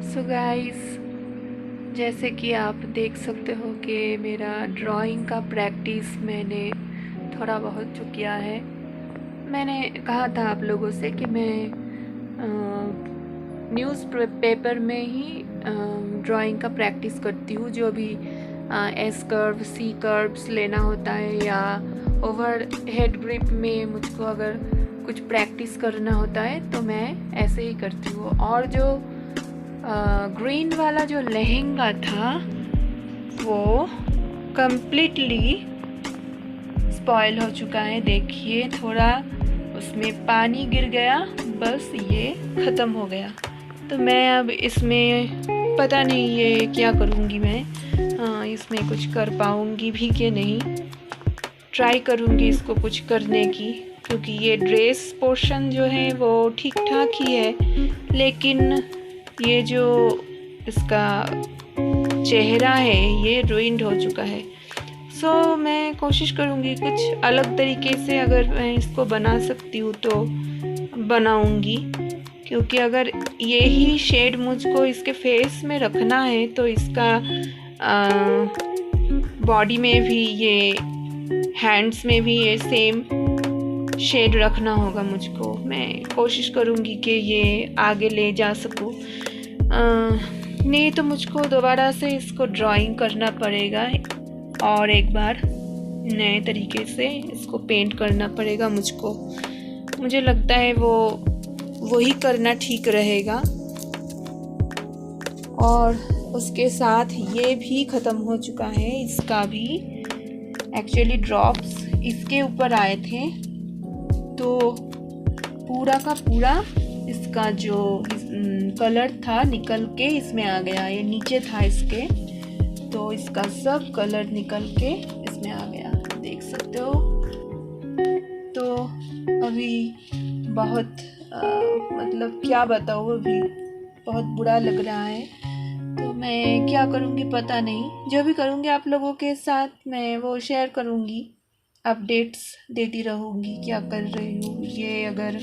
So guys, जैसे कि आप देख सकते हो कि मेरा ड्राइंग का प्रैक्टिस मैंने थोड़ा बहुत जो किया है। मैंने कहा था आप लोगों से कि मैं न्यूज़ पेपर में ही ड्राइंग का प्रैक्टिस करती हूँ। जो भी एस कर्व सी कर्व्स लेना होता है या ओवर हेड ग्रिप में मुझको अगर कुछ प्रैक्टिस करना होता है तो मैं ऐसे ही करती हूँ। और जो ग्रीन वाला जो लहंगा था वो कंप्लीटली स्पॉइल हो चुका है। देखिए, थोड़ा उसमें पानी गिर गया, बस ये ख़त्म हो गया। तो मैं अब इसमें पता नहीं ये क्या करूँगी मैं। इसमें कुछ कर पाऊँगी भी कि नहीं। ट्राई करूँगी इसको कुछ करने की, क्योंकि ये ड्रेस पोर्शन जो है वो ठीक ठाक ही है, लेकिन ये जो इसका चेहरा है ये रुइंड हो चुका है। सो मैं कोशिश करूँगी कुछ अलग तरीके से, अगर मैं इसको बना सकती हूँ तो बनाऊँगी। क्योंकि अगर ये ही शेड मुझको इसके फेस में रखना है तो इसका बॉडी में भी, ये हैंड्स में भी ये सेम शेड रखना होगा मुझको। मैं कोशिश करूँगी कि ये आगे ले जा सकूँ। नहीं तो मुझको दोबारा से इसको ड्राइंग करना पड़ेगा और एक बार नए तरीके से इसको पेंट करना पड़ेगा मुझको। मुझे लगता है वही करना ठीक रहेगा। और उसके साथ ये भी ख़त्म हो चुका है। इसका भी एक्चुअली ड्रॉप्स इसके ऊपर आए थे, तो पूरा का पूरा इसका जो कलर था निकल के इसमें आ गया। ये नीचे था इसके, तो इसका सब कलर निकल के इसमें आ गया, देख सकते हो। तो अभी बहुत मतलब क्या बताऊँ, अभी बहुत बुरा लग रहा है। तो मैं क्या करूँगी पता नहीं। जो भी करूँगी आप लोगों के साथ मैं वो शेयर करूँगी, अपडेट्स देती रहूँगी क्या कर रही हूँ। ये अगर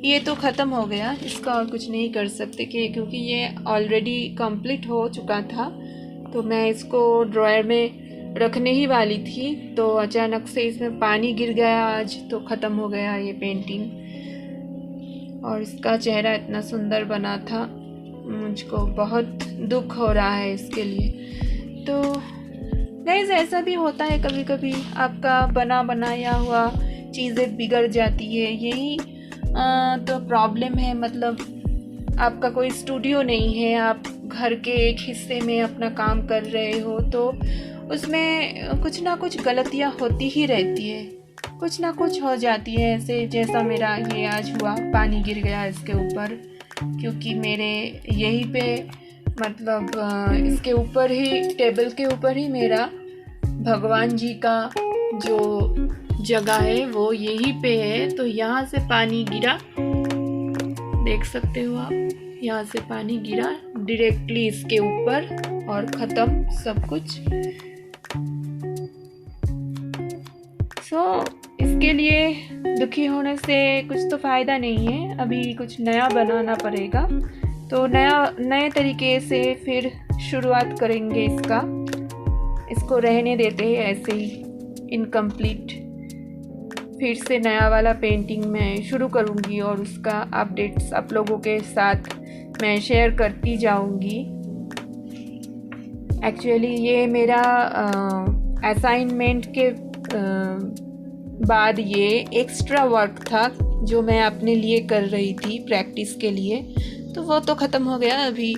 ये तो ख़त्म हो गया, इसका और कुछ नहीं कर सकते क्योंकि ये ऑलरेडी कंप्लीट हो चुका था। तो मैं इसको ड्रॉयर में रखने ही वाली थी, तो अचानक से इसमें पानी गिर गया आज, तो ख़त्म हो गया ये पेंटिंग। और इसका चेहरा इतना सुंदर बना था, मुझको बहुत दुख हो रहा है इसके लिए। तो गाइस, ऐसा भी होता है कभी कभी, आपका बना बनाया हुआ चीज़ें बिगड़ जाती है। यही तो प्रॉब्लम है। मतलब आपका कोई स्टूडियो नहीं है, आप घर के एक हिस्से में अपना काम कर रहे हो, तो उसमें कुछ ना कुछ गलतियाँ होती ही रहती है, कुछ ना कुछ हो जाती है। ऐसे जैसा मेरा ये आज हुआ, पानी गिर गया इसके ऊपर, क्योंकि मेरे यहीं पे मतलब इसके ऊपर ही, टेबल के ऊपर ही मेरा भगवान जी का जो जगह है वो यहीं पे है। तो यहाँ से पानी गिरा, देख सकते हो आप, यहाँ से पानी गिरा डायरेक्टली इसके ऊपर और ख़त्म सब कुछ। इसके लिए दुखी होने से कुछ तो फ़ायदा नहीं है। अभी कुछ नया बनाना पड़ेगा, तो नए तरीके से फिर शुरुआत करेंगे। इसको रहने देते हैं ऐसे ही इनकम्प्लीट। फिर से नया वाला पेंटिंग मैं शुरू करूँगी और उसका अपडेट्स आप लोगों के साथ मैं शेयर करती जाऊँगी। एक्चुअली ये मेरा असाइनमेंट के बाद ये एक्स्ट्रा वर्क था जो मैं अपने लिए कर रही थी प्रैक्टिस के लिए, तो वो तो ख़त्म हो गया। अभी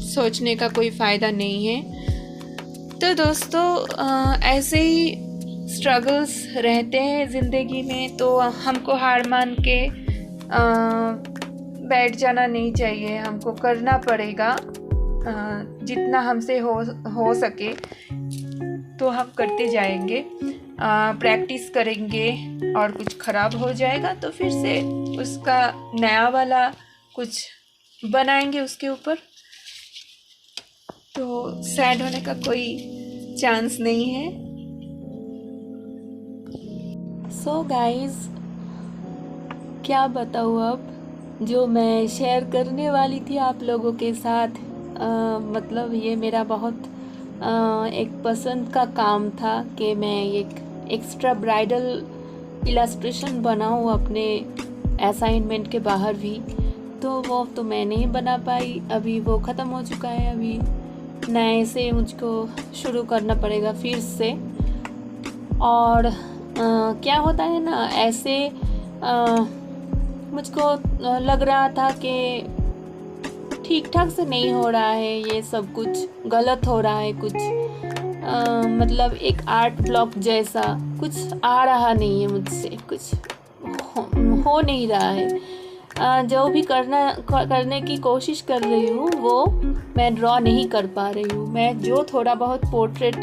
सोचने का कोई फ़ायदा नहीं है। तो दोस्तों, ऐसे ही स्ट्रगल्स रहते हैं ज़िंदगी में, तो हमको हार मान के बैठ जाना नहीं चाहिए। हमको करना पड़ेगा, जितना हमसे हो सके तो हम करते जाएंगे, प्रैक्टिस करेंगे। और कुछ ख़राब हो जाएगा तो फिर से उसका नया वाला कुछ बनाएंगे उसके ऊपर। तो सैड होने का कोई चांस नहीं है। सो गाइस, क्या बताऊँ अब, जो मैं शेयर करने वाली थी आप लोगों के साथ। मतलब ये मेरा बहुत एक पसंद का काम था कि मैं एक एक्स्ट्रा ब्राइडल इलस्ट्रेशन बनाऊँ अपने असाइनमेंट के बाहर भी। तो वो तो मैं नहीं बना पाई, अभी वो ख़त्म हो चुका है। अभी नए से मुझको शुरू करना पड़ेगा फिर से। और क्या होता है ना, ऐसे मुझको लग रहा था कि ठीक ठाक से नहीं हो रहा है, ये सब कुछ गलत हो रहा है कुछ। मतलब एक आर्ट ब्लॉक जैसा कुछ आ रहा नहीं है मुझसे, कुछ हो नहीं रहा है। जो भी करने की कोशिश कर रही हूँ वो मैं ड्रॉ नहीं कर पा रही हूँ। मैं जो थोड़ा बहुत पोर्ट्रेट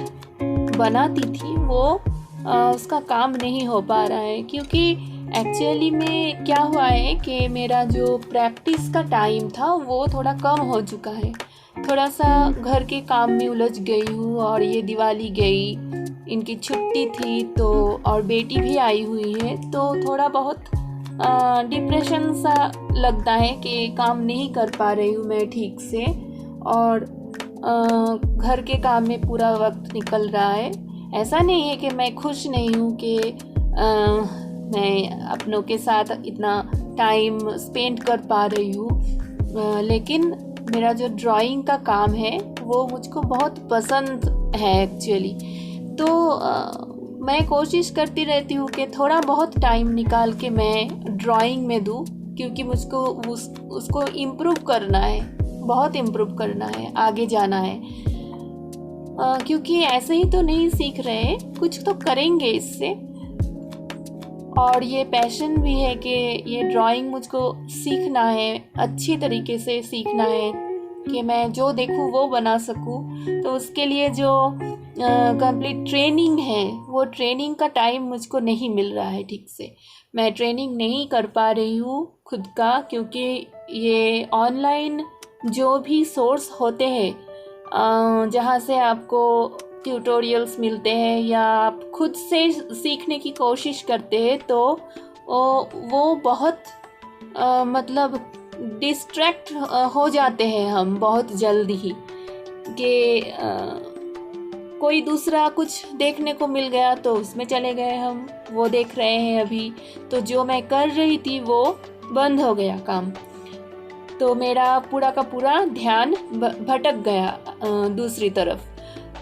बनाती थी वो उसका काम नहीं हो पा रहा है, क्योंकि एक्चुअली में क्या हुआ है कि मेरा जो प्रैक्टिस का टाइम था वो थोड़ा कम हो चुका है। थोड़ा सा घर के काम में उलझ गई हूँ, और ये दिवाली गई, इनकी छुट्टी थी तो, और बेटी भी आई हुई है, तो थोड़ा बहुत डिप्रेशन सा लगता है कि काम नहीं कर पा रही हूँ मैं ठीक से, और घर के काम में पूरा वक्त निकल रहा है। ऐसा नहीं है कि मैं खुश नहीं हूँ कि मैं अपनों के साथ इतना टाइम स्पेंड कर पा रही हूँ, लेकिन मेरा जो ड्राइंग का काम है वो मुझको बहुत पसंद है एक्चुअली। तो मैं कोशिश करती रहती हूँ कि थोड़ा बहुत टाइम निकाल के मैं ड्राइंग में दूँ, क्योंकि मुझको उसको इम्प्रूव करना है, बहुत इम्प्रूव करना है, आगे जाना है। क्योंकि ऐसे ही तो नहीं सीख रहे, कुछ तो करेंगे इससे। और ये पैशन भी है कि ये ड्राइंग मुझको सीखना है, अच्छी तरीके से सीखना है कि मैं जो देखूँ वो बना सकूँ। तो उसके लिए जो कंप्लीट ट्रेनिंग है, वो ट्रेनिंग का टाइम मुझको नहीं मिल रहा है ठीक से। मैं ट्रेनिंग नहीं कर पा रही हूँ खुद का, क्योंकि ये ऑनलाइन जो भी सोर्स होते हैं जहाँ से आपको ट्यूटोरियल्स मिलते हैं या आप खुद से सीखने की कोशिश करते हैं, तो वो बहुत मतलब डिस्ट्रैक्ट हो जाते हैं हम बहुत जल्दी ही, कि कोई दूसरा कुछ देखने को मिल गया तो उसमें चले गए हम, वो देख रहे हैं अभी। तो जो मैं कर रही थी वो बंद हो गया काम, तो मेरा पूरा का पूरा ध्यान भटक गया दूसरी तरफ।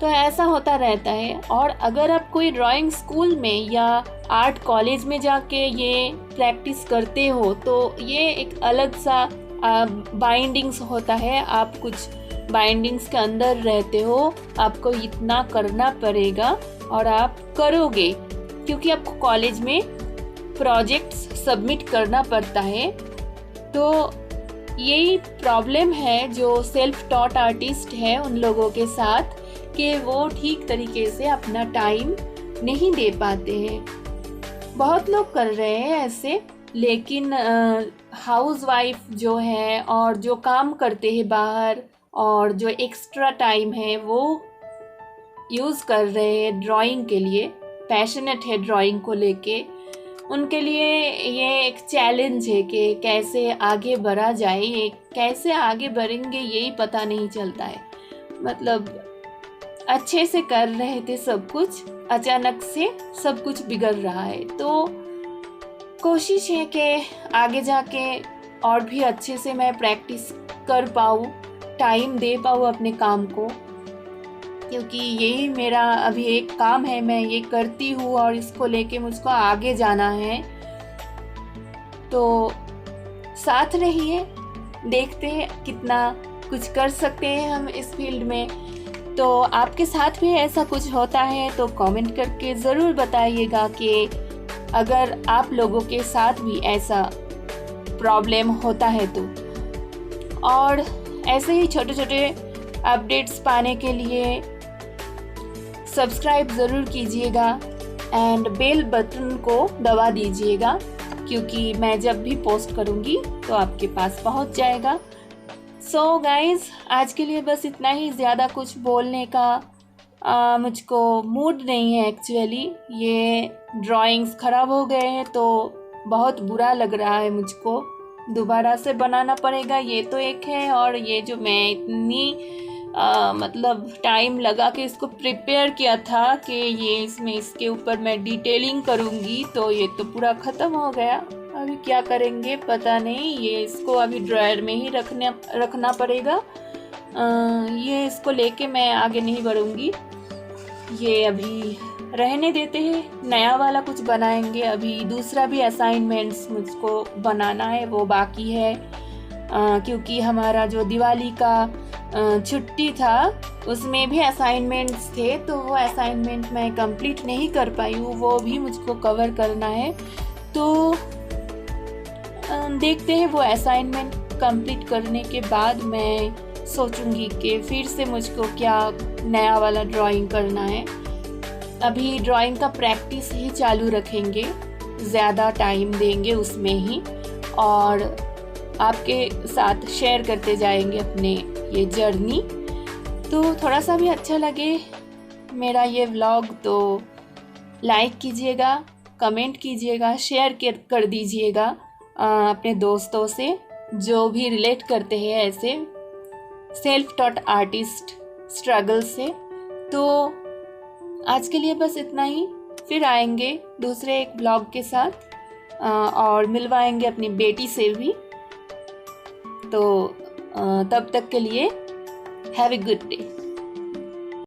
तो ऐसा होता रहता है। और अगर आप कोई ड्राइंग स्कूल में या आर्ट कॉलेज में जाके ये प्रैक्टिस करते हो तो ये एक अलग सा बाइंडिंग्स होता है। आप कुछ बाइंडिंग्स के अंदर रहते हो, आपको इतना करना पड़ेगा और आप करोगे, क्योंकि आपको कॉलेज में प्रोजेक्ट्स सबमिट करना पड़ता है। तो यही प्रॉब्लम है जो सेल्फ टॉट आर्टिस्ट है उन लोगों के साथ, कि वो ठीक तरीके से अपना टाइम नहीं दे पाते हैं। बहुत लोग कर रहे हैं ऐसे, लेकिन हाउसवाइफ जो है और जो काम करते हैं बाहर और जो एक्स्ट्रा टाइम है वो यूज़ कर रहे हैं ड्राइंग के लिए, पैशनेट है ड्राइंग को लेके, उनके लिए ये एक चैलेंज है कि कैसे आगे बढ़ा जाए। ये कैसे आगे बढ़ेंगे यही पता नहीं चलता है। मतलब अच्छे से कर रहे थे सब कुछ, अचानक से सब कुछ बिगड़ रहा है। तो कोशिश है कि आगे जाके और भी अच्छे से मैं प्रैक्टिस कर पाऊँ, टाइम दे पाऊँ अपने काम को, क्योंकि यही मेरा अभी एक काम है, मैं ये करती हूँ और इसको लेके मुझको आगे जाना है। तो साथ रहिए, देखते हैं कितना कुछ कर सकते हैं हम इस फील्ड में। तो आपके साथ भी ऐसा कुछ होता है तो कमेंट करके ज़रूर बताइएगा कि अगर आप लोगों के साथ भी ऐसा प्रॉब्लम होता है तो। और ऐसे ही छोटे छोटे अपडेट्स पाने के लिए सब्सक्राइब ज़रूर कीजिएगा एंड बेल बटन को दबा दीजिएगा, क्योंकि मैं जब भी पोस्ट करूँगी तो आपके पास पहुँच जाएगा। सो गाइज़, आज के लिए बस इतना ही। ज़्यादा कुछ बोलने का मुझको मूड नहीं है एक्चुअली। ये ड्राइंग्स ख़राब हो गए हैं तो बहुत बुरा लग रहा है मुझको। दोबारा से बनाना पड़ेगा, ये तो एक है। और ये जो मैं इतनी मतलब टाइम लगा के इसको प्रिपेयर किया था कि ये इसके ऊपर मैं डिटेलिंग करूँगी, तो ये तो पूरा ख़त्म हो गया। अभी क्या करेंगे पता नहीं, ये इसको अभी ड्रायर में ही रखना पड़ेगा। ये इसको लेके मैं आगे नहीं बढ़ूँगी, ये अभी रहने देते हैं, नया वाला कुछ बनाएंगे। अभी दूसरा भी असाइनमेंट्स मुझको बनाना है, वो बाकी है। क्योंकि हमारा जो दिवाली का छुट्टी था उसमें भी असाइनमेंट्स थे, तो वो असाइनमेंट मैं कंप्लीट नहीं कर पाई हूँ, वो भी मुझको कवर करना है। तो देखते हैं, वो असाइनमेंट कंप्लीट करने के बाद मैं सोचूंगी कि फिर से मुझको क्या नया वाला ड्राइंग करना है। अभी ड्राइंग का प्रैक्टिस ही चालू रखेंगे, ज़्यादा टाइम देंगे उसमें ही, और आपके साथ शेयर करते जाएंगे अपने ये जर्नी। तो थोड़ा सा भी अच्छा लगे मेरा ये व्लॉग तो लाइक कीजिएगा, कमेंट कीजिएगा, शेयर कर दीजिएगा अपने दोस्तों से जो भी रिलेट करते हैं ऐसे सेल्फ टॉट आर्टिस्ट स्ट्रगल से। तो आज के लिए बस इतना ही, फिर आएंगे दूसरे एक ब्लॉग के साथ और मिलवाएंगे अपनी बेटी से भी। तो तब तक के लिए हैव ए गुड डे।